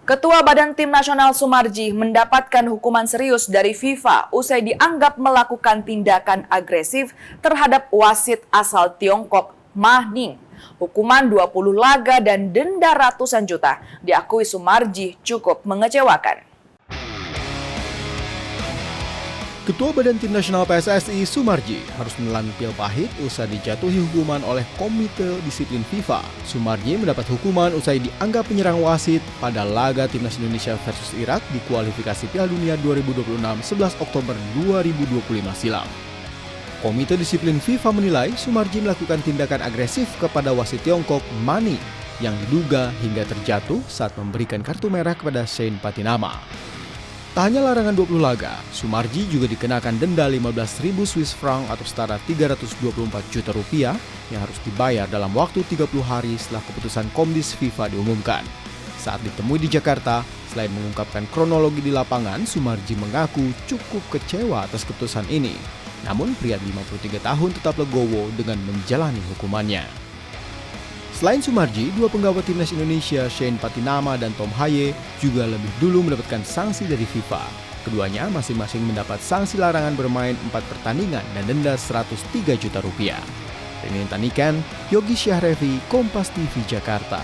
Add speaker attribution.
Speaker 1: Ketua Badan Tim Nasional Sumarji mendapatkan hukuman serius dari FIFA usai dianggap melakukan tindakan agresif terhadap wasit asal Tiongkok, Ma Ning. Hukuman 20 laga dan denda ratusan juta diakui Sumarji cukup mengecewakan.
Speaker 2: Ketua Badan Tim Nasional PSSI Sumarji harus menelan pil pahit usai dijatuhi hukuman oleh Komite Disiplin FIFA. Sumarji mendapat hukuman usai dianggap menyerang wasit pada laga Timnas Indonesia versus Irak di kualifikasi Piala Dunia 2026 11 Oktober 2025 silam. Komite Disiplin FIFA menilai Sumarji melakukan tindakan agresif kepada wasit Tiongkok Ma Ning yang diduga hingga terjatuh saat memberikan kartu merah kepada Shane Patinama. Tak hanya larangan 20 laga, Sumarji juga dikenakan denda 15.000 Swiss franc atau setara 324 juta rupiah yang harus dibayar dalam waktu 30 hari setelah keputusan Komdis FIFA diumumkan. Saat ditemui di Jakarta, selain mengungkapkan kronologi di lapangan, Sumarji mengaku cukup kecewa atas keputusan ini. Namun pria 53 tahun tetap legowo dengan menjalani hukumannya. Selain Sumarji, dua penggawa Timnas Indonesia, Shane Patinama dan Tom Haye, juga lebih dulu mendapatkan sanksi dari FIFA. Keduanya masing-masing mendapat sanksi larangan bermain 4 pertandingan dan denda 103 juta rupiah. Rinin Tanikan, Yogi Syahrevi, Kompas TV Jakarta.